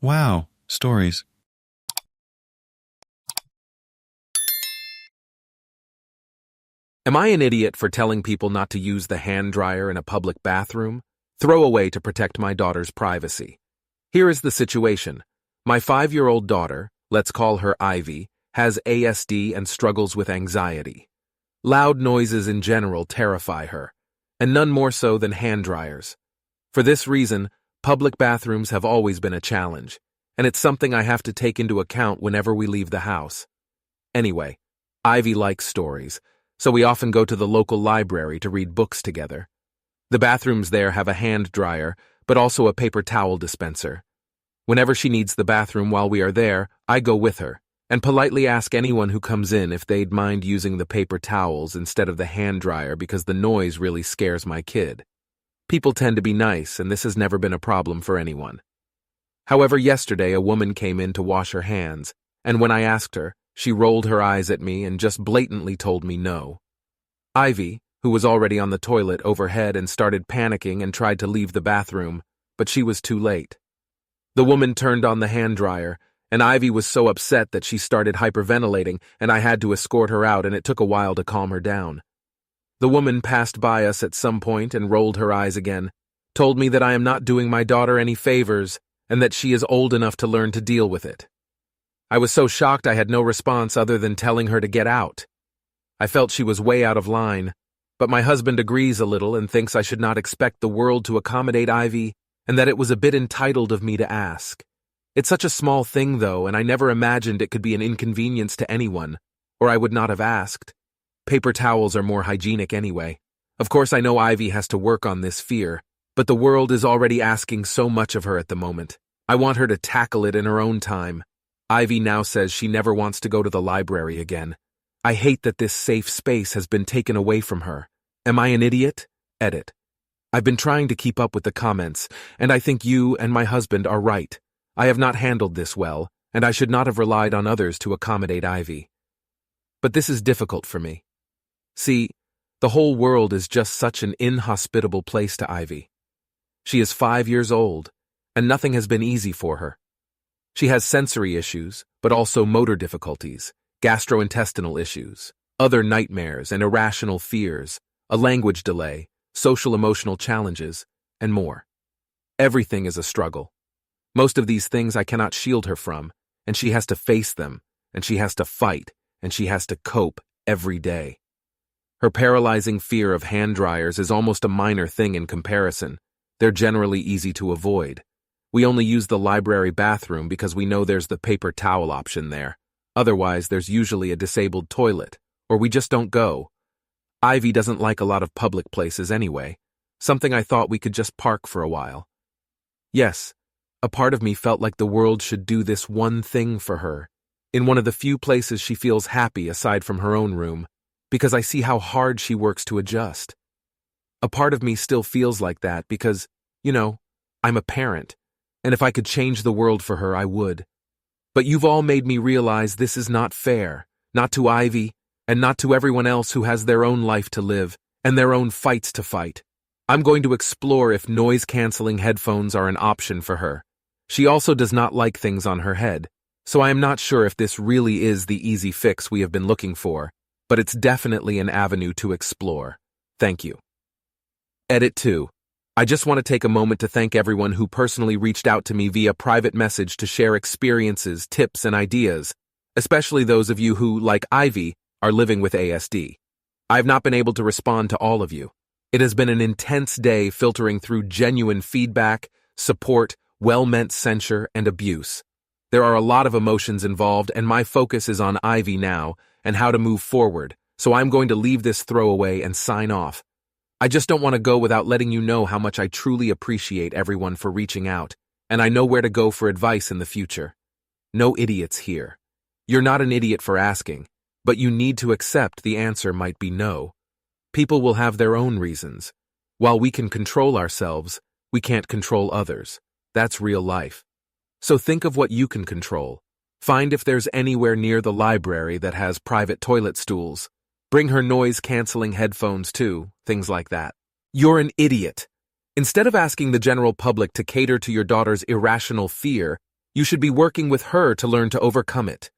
Wow, stories. Am I an idiot for telling people not to use the hand dryer in a public bathroom? Throwaway to protect my daughter's privacy. Here is the situation. My 5-year-old daughter, let's call her Ivy, has ASD and struggles with anxiety. Loud noises in general terrify her, and none more so than hand dryers. For this reason, public bathrooms have always been a challenge, and it's something I have to take into account whenever we leave the house. Anyway, Ivy likes stories, so we often go to the local library to read books together. The bathrooms there have a hand dryer, but also a paper towel dispenser. Whenever she needs the bathroom while we are there, I go with her, and politely ask anyone who comes in if they'd mind using the paper towels instead of the hand dryer because the noise really scares my kid. People tend to be nice, and this has never been a problem for anyone. However, yesterday a woman came in to wash her hands, and when I asked her, she rolled her eyes at me and just blatantly told me no. Ivy, who was already on the toilet overhead and started panicking and tried to leave the bathroom, but she was too late. The woman turned on the hand dryer, and Ivy was so upset that she started hyperventilating, and I had to escort her out, and it took a while to calm her down. The woman passed by us at some point and rolled her eyes again, told me that I am not doing my daughter any favors, and that she is old enough to learn to deal with it. I was so shocked I had no response other than telling her to get out. I felt she was way out of line, but my husband agrees a little and thinks I should not expect the world to accommodate Ivy, and that it was a bit entitled of me to ask. It's such a small thing, though, and I never imagined it could be an inconvenience to anyone, or I would not have asked. Paper towels are more hygienic anyway. Of course, I know Ivy has to work on this fear, but the world is already asking so much of her at the moment. I want her to tackle it in her own time. Ivy now says she never wants to go to the library again. I hate that this safe space has been taken away from her. Am I an idiot? Edit. I've been trying to keep up with the comments, and I think you and my husband are right. I have not handled this well, and I should not have relied on others to accommodate Ivy. But this is difficult for me. See, the whole world is just such an inhospitable place to Ivy. She is 5 years old, and nothing has been easy for her. She has sensory issues, but also motor difficulties, gastrointestinal issues, other nightmares and irrational fears, a language delay, social-emotional challenges, and more. Everything is a struggle. Most of these things I cannot shield her from, and she has to face them, and she has to fight, and she has to cope every day. Her paralyzing fear of hand dryers is almost a minor thing in comparison. They're generally easy to avoid. We only use the library bathroom because we know there's the paper towel option there. Otherwise, there's usually a disabled toilet, or we just don't go. Ivy doesn't like a lot of public places anyway, something I thought we could just park for a while. Yes, a part of me felt like the world should do this one thing for her, in one of the few places she feels happy aside from her own room, because I see how hard she works to adjust. A part of me still feels like that because, I'm a parent, and if I could change the world for her, I would. But you've all made me realize this is not fair, not to Ivy, and not to everyone else who has their own life to live and their own fights to fight. I'm going to explore if noise-canceling headphones are an option for her. She also does not like things on her head, so I am not sure if this really is the easy fix we have been looking for, but it's definitely an avenue to explore. Thank you. Edit 2. I just want to take a moment to thank everyone who personally reached out to me via private message to share experiences, tips, and ideas, especially those of you who, like Ivy, are living with ASD. I have not been able to respond to all of you. It has been an intense day filtering through genuine feedback, support, well-meant censure, and abuse. There are a lot of emotions involved, and my focus is on Ivy now and how to move forward, so I'm going to leave this throwaway and sign off. I just don't want to go without letting you know how much I truly appreciate everyone for reaching out, and I know where to go for advice in the future. No idiots here. You're not an idiot for asking, but you need to accept the answer might be no. People will have their own reasons. While we can control ourselves, we can't control others. That's real life. So think of what you can control. Find if there's anywhere near the library that has private toilet stools. Bring her noise-canceling headphones too, things like that. You're an idiot. Instead of asking the general public to cater to your daughter's irrational fear, You should be working with her to learn to overcome it.